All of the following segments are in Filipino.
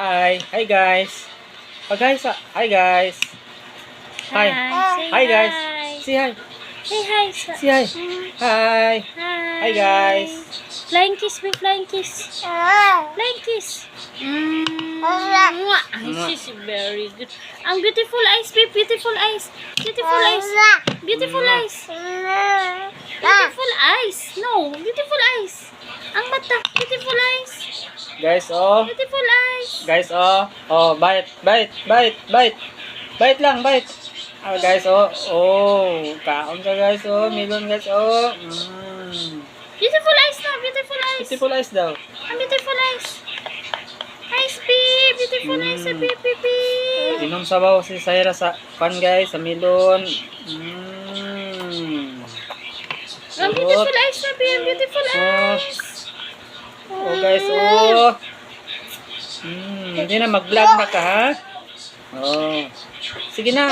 Hi. Hi guys. Pag hi sa hi guys. Hi. Say Hi guys. Say hi. Say hi. Say hi. Hi. Hi guys. Flying kiss, may flying kiss. Flying kiss. Mwah. She's very good. Ang beautiful eyes, babe. Beautiful eyes. Beautiful eyes. Beautiful eyes. Beautiful eyes. No, beautiful eyes. Ang mata. Beautiful eyes. Guys, oh. Beautiful eyes. Guys, oh. Oh, bite. Bite lang, bite. Ah, guys, oh. Oh, kaon ka guys, oh. Melon guys, oh. Beautiful eyes na. Beautiful eyes. Beautiful eyes daw. Ang beautiful eyes. Eyes, babe. Beautiful eyes, babe. Inom sabaw si Saira sa pan guys, sa melon. Ang beautiful eyes na, babe. Beautiful eyes. Oh guys, oh. Hindi na mag-vlog na ka ha? Oh. Sige na.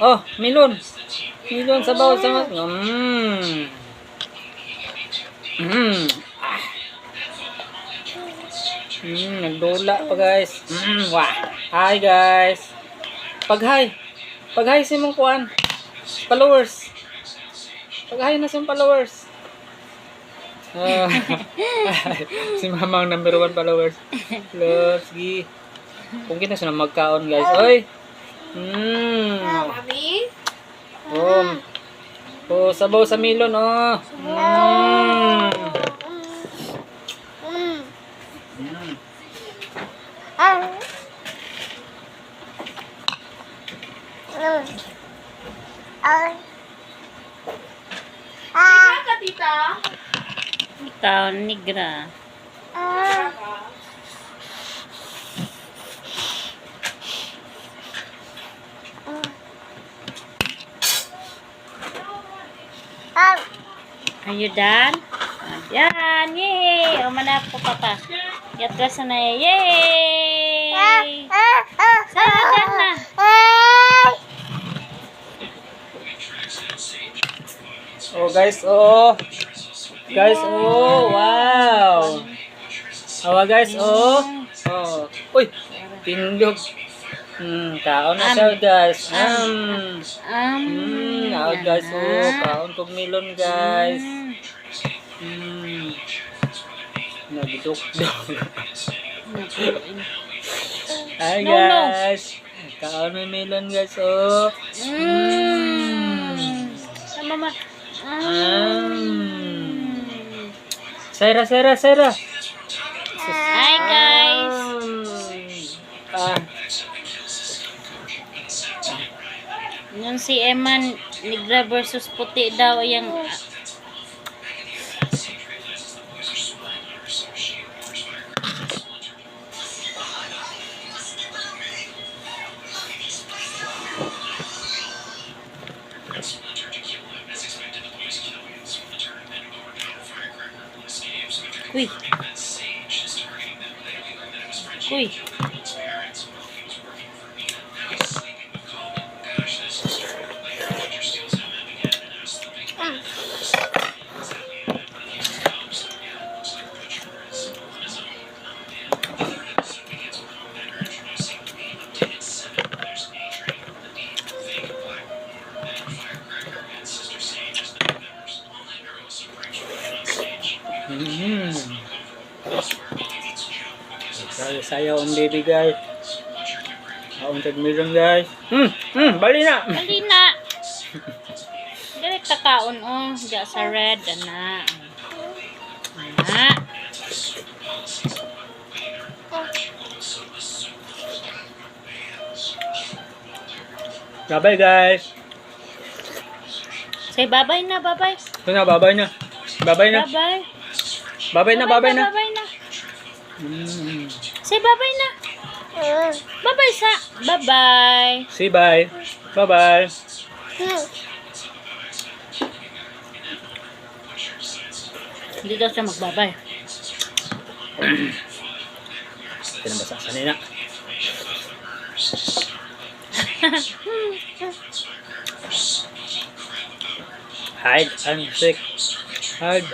Oh, melon. Melon sabaw sa nagdula pa guys. Wah. Hi guys. Pag-hi sa mong kuan. Followers. Pag-hi na sa mong followers. Si Mamang number 1 followers. Love, sige. Kung kita siya na magkaon guys. Oy. Mami? Oh, sabaw sa melon oh. Tita? Ikaw, negra. Are you done? Yan! Yay! O, manap po papa. Yatras na yay! Saan na? Oh guys, oh. Guys, oh. Wow. Awa guys, oh. Oh. Uy. Pindog. Kaon na siya guys. Guys, oh. Kaon kong melon guys. Nagdukdok. Hi guys. Kaon may melon guys, oh. Mama. Saira. Hi guys. Yung si Eman negra versus puti daw yung Uy. Sayaw ang baby guys. Kauntag melon guys. Bali na. Dili kakaon oh, diya sa red ana. Bye guys. Say bye na, bye. Ito na, bye na. Bye. Say bye na. Bye sa. Bye. Say bye. Bye. Hindi daw siya magbabay. Pinabasa sa nina. Hide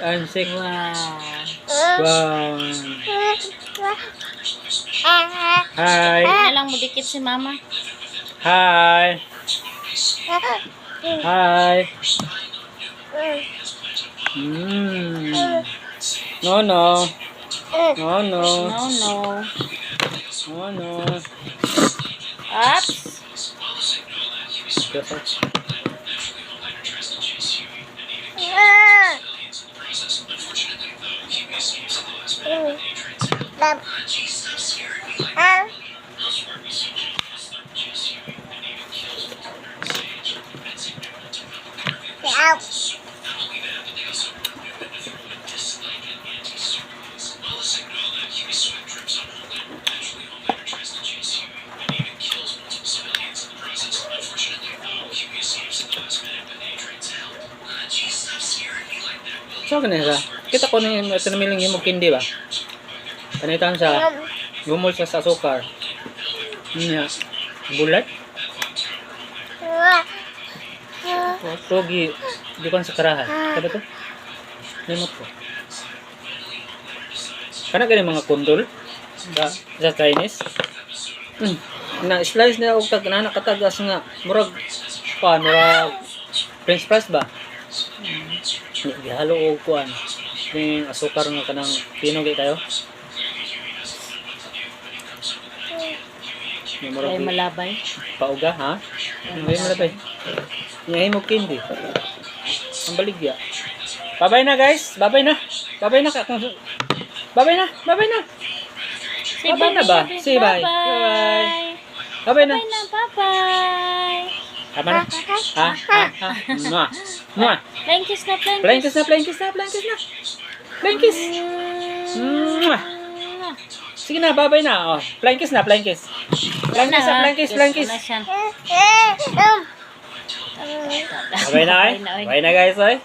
and seek. Wow. Hi. Na lang mo dikit si mama. Hi. Hi. No, no. No, no. No, no. No, no. Ups. So, ganun siya. Kita ko na yung tinamiling yung kindi ba? Panitan siya. Gumol siya sa sukar. Niya. Bulat. Sogi. Di ko sa karahan. Sabi to? Limot ko. Kana ganyan mga kundol. Sa Chinese. Na slice na og tag na nakatagas nga. Murag pa, murag French fries ba? Gihalo og kuan. Ning asukar nga kanang pinogay tayo. Ay malabay. Pauga ha? Ay malabay. Ngayon mo kindi. Ang baligya. Babay na guys. Babay na. Babay na ka. Babay na. Babay na. Babay na ba? Say bye. Bye. Babay na. Bye na. Bye-bye. Tama na. Ha? Ha? Ha? Mwah. Mwah. Flying kiss na, flying Flying kiss na, flying kiss na, flying kiss na. Flying kiss. Mwah. Sige na, babay na. Oh, flying kiss na, flying kiss. Flying kiss na, flying kiss, flying kiss. Babay na, eh. Babay na guys, eh.